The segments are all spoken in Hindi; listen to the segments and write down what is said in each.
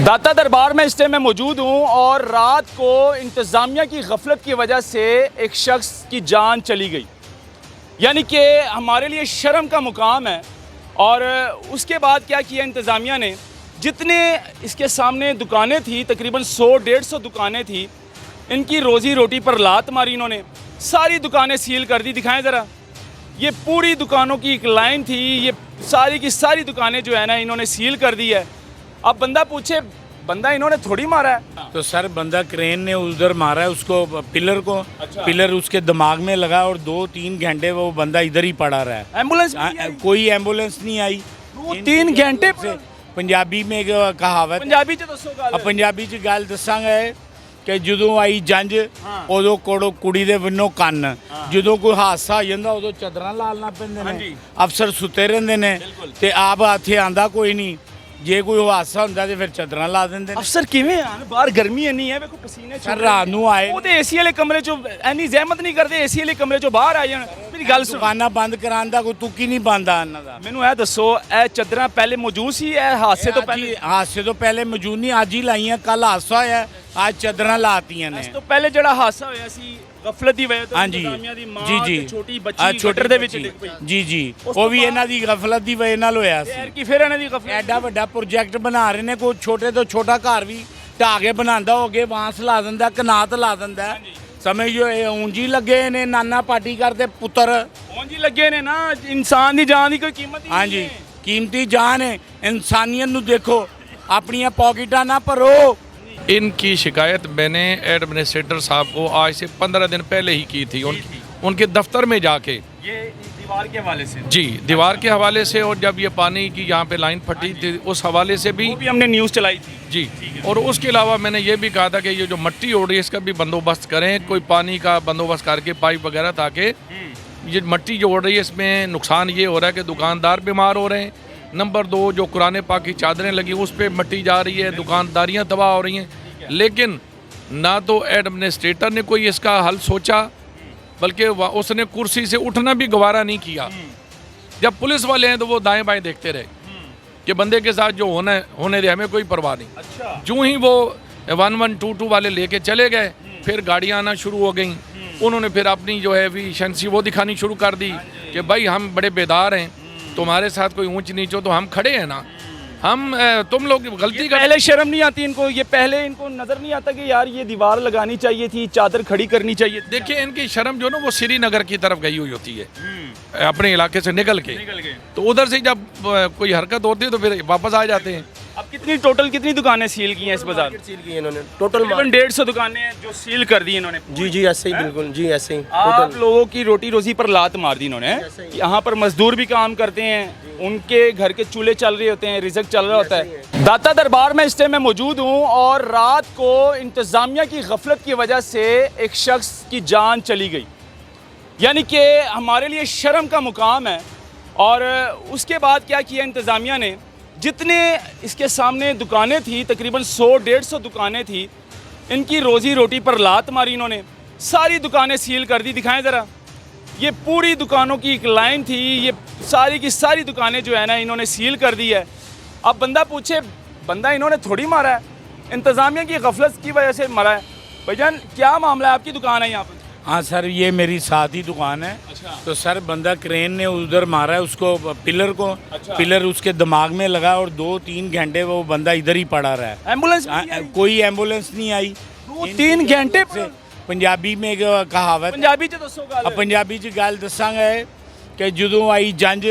दाता दरबार में इस टाइम मैं मौजूद हूँ और रात को इंतज़ामिया की गफलत की वजह से एक शख्स की जान चली गई, यानी कि हमारे लिए शर्म का मुकाम है। और उसके बाद क्या किया इंतज़ामिया ने, जितने इसके सामने दुकानें थी, तकरीबन 100-150 दुकानें थी, इनकी रोज़ी रोटी पर लात मारी इन्होंने, सारी दुकानें सील कर दी। दिखाएं ज़रा, ये पूरी दुकानों की एक लाइन थी, ये सारी की सारी दुकानें जो है ना इन्होंने सील कर दी है। अब बंदा पूछे, बंदा इन्होंने थोड़ी मारा है। तो सर बंदा क्रेन ने उधर मारा है उसको, पिलर को। अच्छा। पिलर उसके दिमाग में लगा और 2-3 घंटे वो बंदा इधर ही पड़ा रहा है। एम्बुलेंस कोई एम्बुलेंस नहीं आई 2-3 घंटे से। पंजाबी में एक कहावत, पंजाबी च दसो गल। पंजाबी च गल दसांगा कि ਜਦੋਂ आई जंज ਉਦੋਂ ਕੋੜੋ ਕੁੜੀ ਦੇ ਵਿਨੋਂ ਕੰਨ, ਜਦੋਂ ਕੋਈ ਹਾਦਸਾ ਹੋ ਜਾਂਦਾ ਉਦੋਂ ਚਾਦਰਾਂ ਲਾਲਣਾ ਪੈਂਦੇ ਨੇ, ਅਫਸਰ ਸੁੱਤੇ ਰਹਿੰਦੇ ਨੇ ਤੇ ਆਪ ਇੱਥੇ ਆਂਦਾ ਕੋਈ ਨਹੀਂ। ਜੇ ਕੋਈ ਹਾਦਸਾ ਹੁੰਦਾ ਤੇ ਫਿਰ ਚਾਦਰਾਂ ਲਾ ਦਿੰਦੇ ਨੇ। ਅਫਸਰ ਕਿਵੇਂ ਆਣ? ਬਾਹਰ ਗਰਮੀ ਇੰਨੀ ਹੈ, ਵੇਖੋ ਪਸੀਨੇ ਸਰ ਰਾਤ ਨੂੰ ਆਏ ਉਹ ਤੇ ਏਸੀ ਵਾਲੇ ਕਮਰੇ ਚੋਂ ਇੰਨੀ ਜ਼ਹਿਮਤ ਨਹੀਂ ਕਰਦੇ, ਏਸੀ ਵਾਲੇ ਕਮਰੇ ਚੋਂ ਬਾਹਰ ਆ ਜਾਣ। ਮੇਰੀ ਗੱਲ ਸੁਣ, ਦੁਕਾਨਾਂ ਬੰਦ ਕਰਾਉਣ ਦਾ ਕੋਈ ਤੁੱਕੀ ਨਹੀਂ ਬੰਦਾ ਇਹਨਾਂ ਦਾ। ਮੈਨੂੰ ਇਹ ਦੱਸੋ, ਇਹ ਚਾਦਰਾਂ ਪਹਿਲੇ ਮੌਜੂਦ ਸੀ? ਇਹ ਹਾਦਸੇ ਤੋਂ ਪਹਿਲੇ? ਹਾਦਸੇ ਤੋਂ ਪਹਿਲੇ ਮੌਜੂਦ ਨਹੀਂ, ਅੱਜ ਹੀ ਲਾਈਆਂ। ਕੱਲ ਹਾਦਸਾ ਹੋਇਆ, ਅੱਜ ਚਾਦਰਾਂ ਲਾਤੀਆਂ ਨੇ। ਇਸ ਤੋਂ ਪਹਿਲੇ ਜਿਹੜਾ ਹਾਦਸਾ ਹੋਇਆ ਸੀ ਗਫਲਤ ਦੀ ਵਜ੍ਹਾ ਤੋਂ, ਇੰਤਜ਼ਾਮੀਆ ਦੀ ਮਾਂ ਤੇ ਛੋਟੀ ਬੱਚੀ ਛੋਟਰ ਦੇ ਵਿੱਚ ਡਿੱਗ ਪਈ। ਜੀ ਜੀ, ਉਹ ਵੀ ਇਹਨਾਂ ਦੀ ਗਫਲਤ ਦੀ ਵਜ੍ਹਾ ਨਾਲ ਹੋਇਆ ਸੀ। ਕੀ ਫਿਰ ਇਹਨਾਂ ਦੀ ਗਫਲਤ? ਐਡਾ ਵੱਡਾ ਪ੍ਰੋਜੈਕਟ ਬਣਾ ਰਹੇ ਨੇ, ਕੋਈ ਛੋਟੇ ਤੋਂ ਛੋਟਾ ਘਰ ਵੀ ਢਾਹ ਕੇ ਬਣਾਉਂਦਾ ਹੋਗੇ, ਬਾਂਸ ਲਾ ਦਿੰਦਾ, ਕਨਾਤ ਲਾ ਦਿੰਦਾ। ਸਮਝੋ ਇਹ ਉਂਜੀ ਲੱਗੇ ਨੇ ਨਾਨਾ ਪਾਰਟੀ ਕਰਦੇ ਪੁੱਤਰ, ਉਂਜੀ ਲੱਗੇ ਨੇ ਨਾ। ਇਨਸਾਨ ਦੀ ਜਾਨ ਦੀ ਕੋਈ ਕੀਮਤ ਨਹੀਂ। ਹਾਂਜੀ, ਕੀਮਤੀ ਜਾਨ है। इंसानियत ਨੂੰ देखो, ਆਪਣੀਆਂ ਪॉकेटां ना भरो। इनकी शिकायत मैंने एडमिनिस्ट्रेटर साहब को आज से 15 दिन पहले ही की थी, उनके दफ्तर में जाके। ये दीवार के हवाले से? जी, दीवार के हवाले से, और जब ये पानी की यहाँ पे लाइन फटी थी उस हवाले से भी हमने न्यूज़ चलाई थी। जी, और उसके अलावा मैंने ये भी कहा था कि ये जो मट्टी उड़ रही है इसका भी बंदोबस्त करें, कोई पानी का बंदोबस्त करके पाइप वगैरह, ताकि ये मट्टी जो उड़ रही है इसमें नुकसान ये हो रहा है कि दुकानदार बीमार हो रहे हैं। नंबर 2, जो कुरान पाक की चादरें लगी उस पर मट्टी जा रही है, दुकानदारियाँ तबाह हो रही हैं। लेकिन ना तो एडमिनिस्ट्रेटर ने कोई इसका हल सोचा, बल्कि उसने कुर्सी से उठना भी गवारा नहीं किया। जब पुलिस वाले हैं तो वो दाएं बाएं देखते रहे कि बंदे के साथ जो होने दे, हमें कोई परवाह नहीं। अच्छा। जो ही वो 1122 वाले लेके चले गए, फिर गाड़ियाँ आना शुरू हो गई। उन्होंने फिर अपनी जो है एफिशिएंसी वो दिखानी शुरू कर दी कि भाई हम बड़े बेदार हैं, तुम्हारे साथ कोई ऊंच नीच हो तो हम खड़े हैं ना, हम तुम लोग गलती कर। पहले शर्म नहीं आती इनको? ये पहले इनको नजर नहीं आता कि यार ये दीवार लगानी चाहिए थी, चादर खड़ी करनी चाहिए थी? देखिए, इनकी शर्म जो ना वो श्रीनगर की तरफ गई हुई होती है, अपने इलाके से निकल के। तो उधर से जब कोई हरकत होती है तो फिर वापस आ जाते हैं। अब कितनी दुकानें सील की हैं इस बाजार? सील की इन्होंने टोटल 150 दुकानें हैं जो सील कर दी इन्होंने। जी जी ऐसे ही, बिल्कुल जी ऐसे ही। आप लोगों की रोटी रोजी पर लात मार दी इन्होंने। यहाँ पर मजदूर भी काम करते हैं, उनके घर के चूल्हे चल रहे होते हैं, रिज़्क चल रहा होता है। दाता दरबार में इस टाइम मैं मौजूद हूँ और रात को इंतज़ामिया की गफलत की वजह से एक शख्स की जान चली गई, यानी कि हमारे लिए शर्म का मुकाम है। और उसके बाद क्या किया इंतज़ामिया ने, जितने इसके सामने दुकानें थी, तकरीबन 100-150 दुकानें थी, इनकी रोज़ी रोटी पर लात मारी इन्होंने, सारी दुकानें सील कर दी। दिखाएं ज़रा, ये पूरी दुकानों की एक लाइन थी, ये सारी की सारी दुकानें जो है ना इन्होंने सील कर दी है। अब बंदा पूछे, बंदा इन्होंने थोड़ी मारा है, इंतज़ामिया की गफलत की वजह से मरा है। भाईजान क्या मामला है? आपकी दुकान है यहाँ पर? हाँ सर, ये मेरी साथ ही दुकान है। अच्छा। तो सर बंदा क्रेन ने उधर मारा है उसको, पिलर को। अच्छा। पिलर उसके दिमाग में लगा और 2-3 घंटे वो बंदा इधर ही पड़ा रहा है। एम्बुलेंस कोई एम्बुलेंस नहीं आई 2-3 घंटे से। पंजाबी में एक कहावत, पंजाबी च दसो गल। पंजाबी च गल दसांगा कि ਜਦੋਂ आई जंज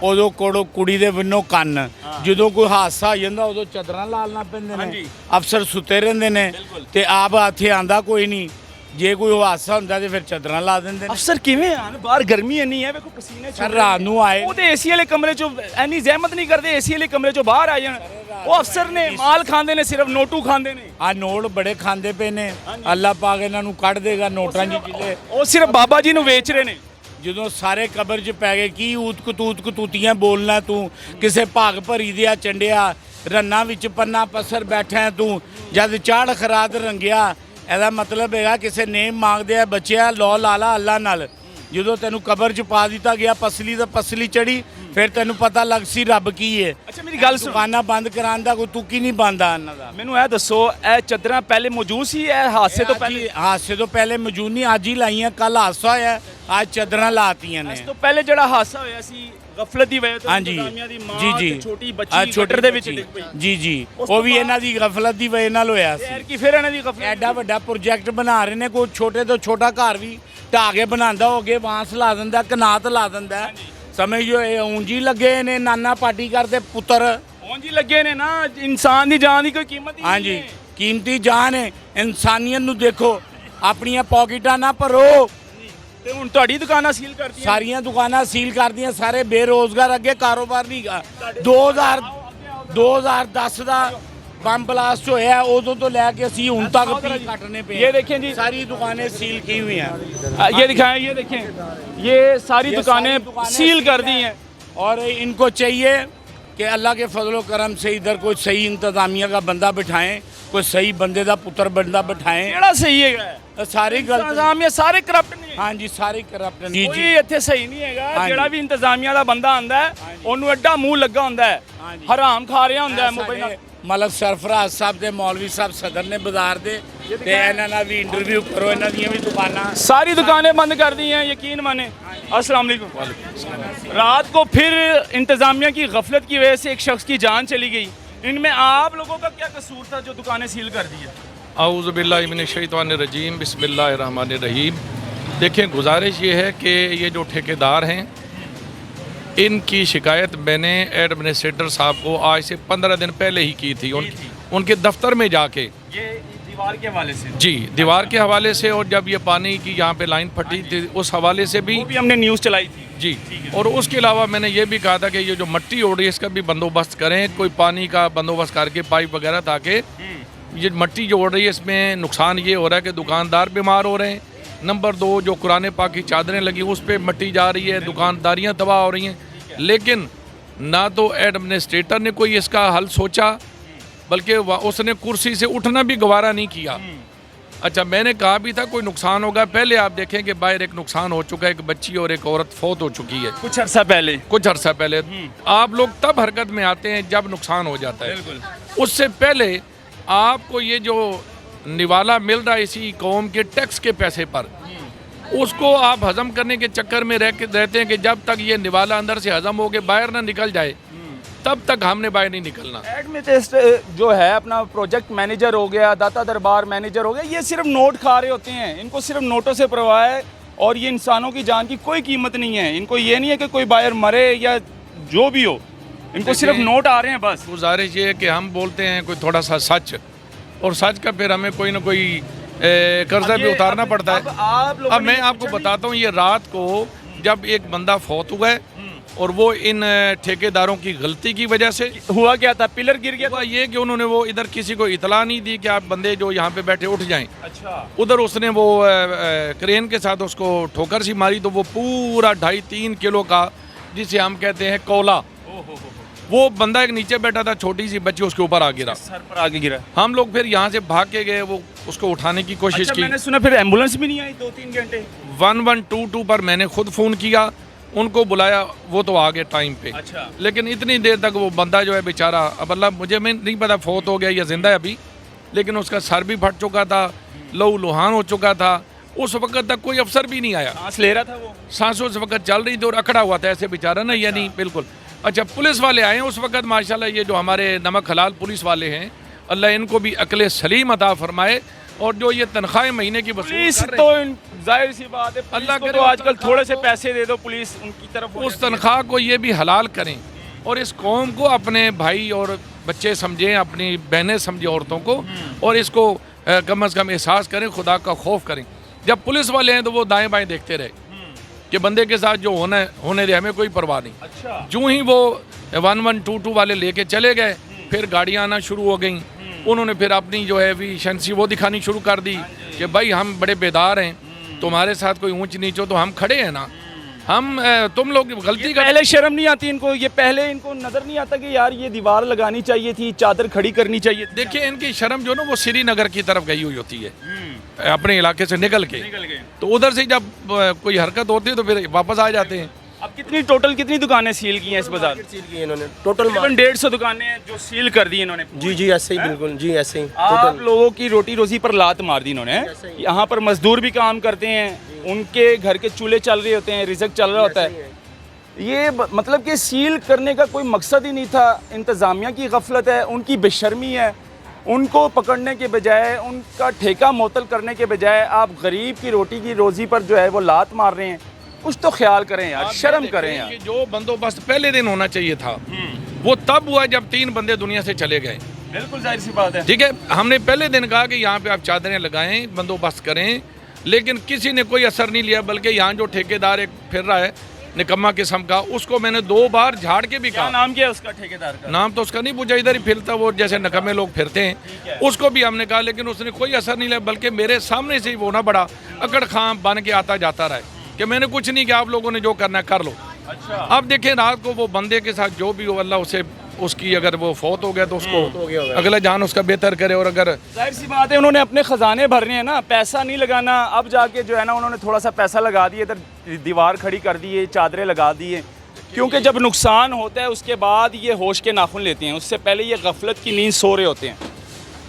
ਉਦੋਂ ਕੋੜੋ ਕੁੜੀ ਦੇ ਵਿਨੋਂ ਕੰਨ, ਜਦੋਂ ਕੋਈ ਹਾਦਸਾ ਹੋ ਜਾਂਦਾ ਉਦੋਂ ਚਾਦਰਾਂ ਲਾਲਣਾ ਪੈਂਦੇ ਨੇ, ਅਫਸਰ ਸੁੱਤੇ ਰਹਿੰਦੇ ਨੇ ਤੇ ਆਪ ਇੱਥੇ ਆਂਦਾ ਕੋਈ ਨਹੀਂ। ਜੇ ਕੋਈ ਹਾਦਸਾ ਹੁੰਦਾ ਤੇ ਫਿਰ ਚਾਦਰਾਂ ਲਾ ਦਿੰਦੇ ਨੇ। ਅਫਸਰ ਕਿਵੇਂ ਆਣ? ਬਾਹਰ ਗਰਮੀ ਇੰਨੀ ਹੈ, ਵੇਖੋ ਪਸੀਨੇ ਸਰ ਰਾਤ ਨੂੰ ਆਏ ਉਹ ਤੇ ਏਸੀ ਵਾਲੇ ਕਮਰੇ ਚੋਂ ਇੰਨੀ ਜ਼ਹਿਮਤ ਨਹੀਂ ਕਰਦੇ, ਏਸੀ ਵਾਲੇ ਕਮਰੇ ਚੋਂ ਬਾਹਰ ਆ ਜਾਣ। ਉਹ ਅਫਸਰ ਨੇ ਮਾਲ ਖਾਂਦੇ ਨੇ, ਸਿਰਫ ਨੋਟੂ ਖਾਂਦੇ ਨੇ। ਆ ਨੋਟ ਬੜੇ ਖਾਂਦੇ ਪਏ ਨੇ, ਅੱਲਾ ਪਾਕ ਇਹਨਾਂ ਨੂੰ ਕੱਢ ਦੇਗਾ ਨੋਟਾਂ ਦੀ ਕਿਲੇ। ਉਹ ਸਿਰਫ ਬਾਬਾ ਜੀ ਨੂੰ ਵੇਚ ਰਹੇ ਨੇ। ਜਦੋਂ ਸਾਰੇ ਕਬਰ 'ਚ ਪੈ ਗਏ, ਕੀ ਊਤ ਕਤੂਤੀਆਂ ਬੋਲਣਾ ਤੂੰ, ਕਿਸੇ ਭਾਗ ਭਰੀ ਦਿਆ ਚੰਡਿਆ, ਰੰਨਾਂ ਵਿੱਚ ਪੰਨਾ ਪਸਰ ਬੈਠਾ ਤੂੰ, ਜਦ ਚਾੜ ਖਰਾਦ ਰੰਗਿਆ। ਇਹਦਾ ਮਤਲਬ ਹੈਗਾ ਕਿਸੇ ਨੇਮ ਮੰਗਦੇ ਆ ਬੱਚਿਆ, ਲੋ ਲਾਲਾ ਅੱਲਾ ਨਾਲ। ਜਦੋਂ ਤੈਨੂੰ ਕਬਰ 'ਚ ਪਾ ਦਿੱਤਾ ਗਿਆ ਪਸਲੀ ਤਾਂ ਪਸਲੀ ਚੜੀ ਫਿਰ ਤੈਨੂੰ ਪਤਾ ਲੱਗ ਸੀ ਰੱਬ ਕੀ ਹੈ। ਅੱਛਾ ਮੇਰੀ ਗੱਲ ਸੁਣ, ਦੁਕਾਨਾਂ ਬੰਦ ਕਰਾਉਣ ਦਾ ਕੋਈ ਤੁਕੀ ਨਹੀਂ ਬੰਦਾ ਇਹਨਾਂ ਦਾ। ਮੈਨੂੰ ਇਹ ਦੱਸੋ ਇਹ ਚਾਦਰਾਂ ਪਹਿਲੇ ਮੌਜੂਦ ਸੀ ਇਹ ਹਾਦਸੇ ਤੋਂ ਪਹਿਲੇ? ਹਾਦਸੇ ਤੋਂ ਪਹਿਲੇ ਮੌਜੂਦ ਨਹੀਂ, ਅੱਜ ਹੀ ਲਾਈਆਂ। ਕੱਲ ਹਾਦਸਾ ਹੋਇਆ, ਅੱਜ ਚਾਦਰਾਂ ਲਾਤੀਆਂ ਨੇ। ਇਸ ਤੋਂ ਪਹਿਲੇ ਜਿਹੜਾ ਹਾਦਸਾ ਹੋਇਆ ਸੀ ਗਫਲਤ ਦੀ ਵਜ੍ਹਾ ਤੋਂ ਹਾਂਜੀ ਇੰਤਜ਼ਾਮੀਆਂ ਦੀ ਮਾਂ ਜੀ ਜੀ ਤੇ ਛੋਟੀ ਆਹ ਬੱਚੀ ਛੋਟੀ ਗਟਰ ਦੇ ਵਿੱਚ ਬੱਚੀ। ਡਿੱਗ ਪਈ। ਜੀ ਜੀ ਉਸ ਤੋਂ ਉਹ ਵੀ ਬਾਅਦ- ਇਹਨਾਂ ਦੀ ਗਫਲਤ ਦੀ ਵਜ੍ਹਾ ਨਾਲ ਹੋਇਆ ਸੀ। ਯਾਰ ਕੀ ਫਿਰ ਇਹਨਾਂ ਦੀ ਗਫਲਤ ਐਡਾ ਵੱਡਾ ਪ੍ਰੋਜੈਕਟ ਬਣਾ ਰਹੇ ਨੇ, ਕੋਈ ਛੋਟੇ ਤੋਂ ਛੋਟਾ ਘਰ ਵੀ ਢਾਹ ਕੇ ਬਣਾਉਂਦਾ ਹੋ ਅੱਗੇ ਬਾਂਸ ਲਾ ਦਿੰਦਾ, ਕਨਾਤ ਲਾ ਦਿੰਦਾ। ਸਮਝੋ ਇਹ ਉਂਝ ਹੀ ਲੱਗੇ ਨੇ ਨਾਨਾ ਪਾਟੀ ਕਰਦੇ ਪੁੱਤਰ। ਉਂਝ ਹੀ ਲੱਗੇ ਨੇ ਨਾ, ਇਨਸਾਨ ਦੀ ਜਾਨ ਦੀ ਕੋਈ ਕੀਮਤ ਹੀ ਨਹੀਂ ਹਾਂਜੀ ਹੈ। ਕੀਮਤੀ ਜਾਨ ਹੈ। ਇਨਸਾਨੀਅਤ ਨੂੰ ਦੇਖੋ, ਆਪਣੀਆਂ ਪੌਕਟਾਂ ਨਾ ਭਰੋ। ਤੇ ਹੁਣ ਤੁਹਾਡੀ ਦੁਕਾਨਾਂ ਸੀਲ ਕਰਤੀਆਂ ਸਾਰੀਆਂ ਦੁਕਾਨਾਂ ਸੀਲ ਕਰਦੀਆਂ, ਸਾਰੇ ਬੇਰੋਜ਼ਗਾਰ, ਅੱਗੇ ਕਾਰੋਬਾਰ ਨਹੀਂ ਗਾ। 2010 ਦਾ ਬੰਬ ਬਲਾਸਟ ਹੋਇਆ, ਉਦੋਂ ਤੋਂ ਲੈ ਕੇ ਅਸੀਂ ਹੁਣ ਤੱਕ ਵੀ ਕੱਟने पे ये देखें जी, सारी दुकानें सील की हुई हैं। ये दिखाएं, ये देखें, ये सारी दुकानें सील कर दी हैं। और इनको चाहिए कि अल्लाह के फजलो करम से इधर कोई सही इंतजामिया का बंदा बिठाएं, कोई सही बंदे का पुत्र बंदा बिठाएं। ਕਿਹੜਾ ਸਹੀ ਹੈਗਾ? सारी गलत, ਇੰਤਜ਼ਾਮੀਆ ਸਾਰੇ ਕਰਪਟ ਨੇ। हाँ जी सारी करप्ट जी ਕੋਈ जी ਇੱਥੇ ਸਹੀ ਨਹੀਂ ਹੈਗਾ। ਹਾਂਜੀ। ਜਿਹੜਾ ਵੀ ਇੰਤਜ਼ਾਮੀਆ ਦਾ ਬੰਦਾ ਆਂਦਾ ਹੈ ਉਹਨੂੰ ਐਡਾ ਮੂੰਹ ਲੱਗਾ ਹੁੰਦਾ ਹੈ, ਹਾਂਜੀ। ਹਰਾਮ ਖਾ ਰਿਹਾ ਹੁੰਦਾ ਹੈ ਮੁੰਬਈ ਨਾਲ। ਮਲਕ ਸਰਫਰਾਜ਼ ਸਾਹਿਬ ਦੇ ਮੌਲਵੀ ਸਾਹਿਬ ਸਦਰ ਨੇ ਬਾਜ਼ਾਰ ਦੇ ਤੇ ਇਹਨਾਂ ਨਾਲ ਵੀ ਇੰਟਰਵਿਊ ਕਰੋ, ਇਹਨਾਂ ਦੀਆਂ ਵੀ ਦੁਕਾਨਾਂ। सारी दुकानें बंद कर दी हैं, यकीन माने। अस्सलाम वालेकुम। रात को फिर इंतज़ामिया की गफलत की वजह से एक शख्स की जान चली गई। इनमें आप लोगों का क्या कसूर था जो दुकानें सील कर दी है? आऊज़ुबिल्लाहि मिनश्शैतानिर्रजीम बिस्मिल्लाहिर्रहमानिर्रहीम। देखें, गुजारिश ये है कि ये जो ठेकेदार हैं इनकी शिकायत मैंने एडमिनिस्ट्रेटर साहब को आज से 15 दिन पहले ही की थी, उनके दफ्तर में जाके। ये दीवार के हवाले से जी, दीवार के हवाले से, और जब ये पानी की यहाँ पे लाइन फटी थी उस हवाले से भी। वो भी हमने न्यूज़ चलाई थी जी, और उसके अलावा मैंने ये भी कहा था कि ये जो मट्टी उड़ रही है इसका भी बंदोबस्त करें, कोई पानी का बंदोबस्त करके पाइप वगैरह, ताकि ये मट्टी जो उड़ रही है इसमें नुकसान ये हो रहा है कि दुकानदार बीमार हो रहे हैं। नंबर 2, जो कुरान पाक की चादरें लगी उस पर मट्टी जा रही है, दुकानदारियाँ तबाह हो रही हैं। लेकिन ना तो एडमिनिस्ट्रेटर ने कोई इसका हल सोचा, बल्कि उसने कुर्सी से उठना भी गवारा नहीं किया। अच्छा, मैंने कहा भी था कोई नुकसान होगा, पहले आप देखें कि बाहर एक नुकसान हो चुका है, एक बच्ची और एक औरत फौत हो चुकी है कुछ अर्सा पहले। कुछ अर्सा पहले। आप लोग तब हरकत में आते हैं जब नुकसान हो जाता है। उससे पहले आपको ये जो निवाला मिल रहा है इसी कौम के टैक्स के पैसे पर, उसको आप हजम करने के चक्कर में रहते हैं कि जब तक ये निवाला अंदर से हजम हो के बाहर ना निकल जाए तब तक हमने बाहर नहीं निकलना। एडमिनिस्ट्रेटर जो है अपना प्रोजेक्ट मैनेजर हो गया, दाता दरबार मैनेजर हो गया, ये सिर्फ नोट खा रहे होते हैं। इनको सिर्फ नोटों से परवाह है और ये इंसानों की जान की कोई कीमत नहीं है। इनको ये नहीं है कि कोई बाहर मरे या जो भी हो, इनको सिर्फ नोट आ रहे हैं बस। गुजारिश ये है कि हम बोलते हैं कोई थोड़ा सा सच, और सच का फिर हमें कोई ना कोई कर्जा भी उतारना पड़ता है। अब मैं आपको बताता हूँ, ये रात को जब एक बंदा फौत हुआ है और वो इन ठेकेदारों की गलती की वजह से हुआ क्या था, पिलर गिर गया हुआ ये कि उन्होंने वो इधर किसी को इतला नहीं दी कि आप बंदे जो यहाँ पे बैठे उठ जाएं। अच्छा, उधर उसने वो क्रेन के साथ उसको ठोकर सी मारी, तो वो पूरा 2.5-3 किलो का, जिसे हम कहते हैं कोला, वो बंदा एक नीचे बैठा था, छोटी सी बच्ची उसके ऊपर आ गिरा, सर पर आगे गिरा। हम लोग फिर यहाँ से भाग के गए, वो उसको उठाने की कोशिश अच्छा, की। मैंने सुना फिर एम्बुलेंस भी नहीं आई 2-3 घंटे। 1122 पर मैंने खुद फ़ोन किया, उनको बुलाया, वो तो आ गए टाइम पे। अच्छा, लेकिन इतनी देर तक वो बंदा जो है बेचारा, अब अल्लाह मुझे मैं नहीं पता फौत हो गया या जिंदा है अभी, लेकिन उसका सर भी फट चुका था, लहू लुहान हो चुका था। उस वक्त तक कोई अफसर भी नहीं आया, सांस ले रहा था वो। सांस उस वक्त चल रही थी और अकड़ा हुआ था ऐसे बेचारा ना, यानी बिल्कुल। अच्छा, पुलिस वाले आए उस वक्त, माशाल्लाह ये जो हमारे नमक हलाल पुलिस वाले हैं, अल्लाह इनको भी अक्ल सलीम अता फरमाए, और जो ये तनख्वाहें महीने की पुलिस वसूल कर तो रहे हैं, जाहिर सी बात है, अल्लाह को करे तो आजकल तनख्वाह थोड़े से को- पैसे दे दो, पुलिस उनकी तरफ उस तनख्वाह को ये भी हलाल करें और इस कौम को अपने भाई और बच्चे समझें, अपनी बहनें समझें औरतों को, और इसको कम अज़ कम एहसास करें, खुदा का खौफ करें। जब पुलिस वाले हैं तो वो दाएं बाएं देखते रहे कि बंदे के साथ जो होने दे, हमें कोई परवाह नहीं। अच्छा, जो ही वो 1122 वाले लेके चले गए, फिर गाड़ियाँ आना शुरू हो गई। उन्होंने फिर अपनी जो है एफिशिएंसी वो दिखानी शुरू कर दी कि भाई हम बड़े बेदार हैं, तुम्हारे साथ कोई ऊंच नीच हो तो हम खड़े हैं ना, हम तुम लोग गलती कर पहले शर्म नहीं आती इनको, ये पहले इनको नजर नहीं आता कि यार ये दीवार लगानी चाहिए थी, चादर खड़ी करनी चाहिए थी। देखिए इनकी शर्म जो ना वो श्रीनगर की तरफ गई हुई होती है, अपने इलाके से निकल के, तो उधर से जब कोई हरकत होती है तो फिर वापस आ जाते हैं। अब कितनी दुकानें सील की हैं इस बाजार में? सील की है इन्होंने टोटल। तकरीबन 150 दुकानें हैं जो सील कर दी इन्होंने। जी जी ऐसे ही बिल्कुल, जी ऐसे ही आप टोटल। लोगों की रोटी रोजी पर लात मार दी इन्होंने। यहाँ पर मजदूर भी काम करते हैं, उनके घर के चूल्हे चल रहे होते हैं, रिजक चल रहा होता है। ये मतलब कि सील करने का कोई मकसद ही नहीं था। इंतज़ामिया की गफलत है, उनकी बेशर्मी है। उनको पकड़ने के बजाय, उनका ठेका मुअत्तल करने के बजाय आप गरीब की रोटी की रोज़ी पर जो है वो लात मार रहे हैं। कुछ तो ख्याल करें यार, शर्म करें यार। कि जो बंदोबस्त पहले दिन होना चाहिए था वो तब हुआ जब 3 बंदे दुनिया से चले गए। बिल्कुल जाहिर सी बात है। ठीक है, हमने पहले दिन कहा कि यहाँ पे आप चादरें लगाएं, बंदोबस्त करें, लेकिन किसी ने कोई असर नहीं लिया। बल्कि यहाँ जो ठेकेदार एक फिर रहा है निकम्मा किस्म का, उसको मैंने 2 बार झाड़ के भी क्या कहा। नाम क्या है उसका ठेकेदार का? नाम तो उसका नहीं पूछा, इधर ही फिरता वो जैसे नकम्मे लोग फिरते हैं, उसको भी हमने कहा, लेकिन उसने कोई असर नहीं लिया। बल्कि मेरे सामने से ही वो ना बड़ा अकड़ खां बन के आता जाता रहा कि मैंने कुछ नहीं किया, आप लोगों ने जो करना है कर लो। अच्छा। अब देखें रात को वो बंदे के साथ जो भी हो, अल्लाह उसे उसकी अगर वो फौत हो गया तो उसको अगला जान उसका बेहतर करे। और अगर जाहिर सी बात है उन्होंने अपने खजाने भरने हैं ना, पैसा नहीं लगाना। अब जाके जो है ना उन्होंने थोड़ा सा पैसा लगा दिए, इधर दीवार खड़ी कर दी है, चादरें लगा दी है। क्योंकि जब नुकसान होता है उसके बाद ये होश के नाखून लेते हैं, उससे पहले ये गफलत की नींद सो रहे होते हैं।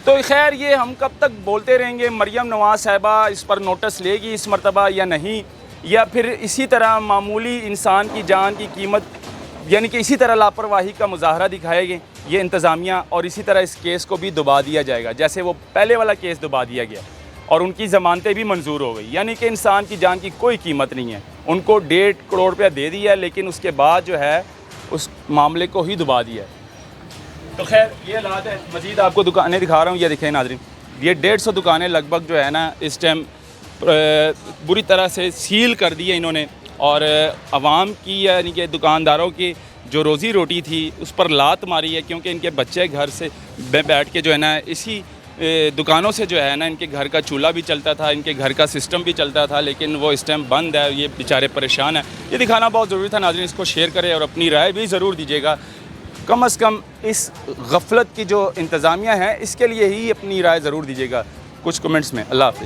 तो खैर ये हम कब तक बोलते रहेंगे? मरियम नवाज साहिबा इस पर नोटिस लेगी इस मरतबा या नहीं, या फिर इसी तरह मामूली इंसान की जान की कीमत, यानी कि इसी तरह लापरवाही का मुजाहरा दिखाएंगे ये इंतज़ामिया, और इसी तरह इस केस को भी दबा दिया जाएगा जैसे वो पहले वाला केस दबा दिया गया और उनकी ज़मानतें भी मंजूर हो गई। यानी कि इंसान की जान की कोई कीमत नहीं है। उनको 1.5 करोड़ रुपया दे दिया, लेकिन उसके बाद जो है उस मामले को ही दबा दिया। तो खैर ये हालात है। मज़ीद आपको दुकानें दिखा रहा हूँ, ये दिखें नाज़रीन, ये 150 दुकानें लगभग जो है ना इस टाइम बुरी तरह से सील कर दी है इन्होंने, और आवाम की यानी कि दुकानदारों की जो रोज़ी रोटी थी उस पर लात मारी है। क्योंकि इनके बच्चे घर से बैठ के जो है ना इसी दुकानों से जो है ना इनके घर का चूल्हा भी चलता था, इनके घर का सिस्टम भी चलता था, लेकिन वो इस टाइम बंद है। ये बेचारे परेशान हैं। ये दिखाना बहुत ज़रूरी था। नाज़रीन इसको शेयर करें और अपनी राय भी ज़रूर दीजिएगा। कम से कम इस गफलत की जो इंतज़ामिया है इसके लिए ही अपनी राय ज़रूर दीजिएगा कुछ कमेंट्स में। अल्लाह हाफ़िज़।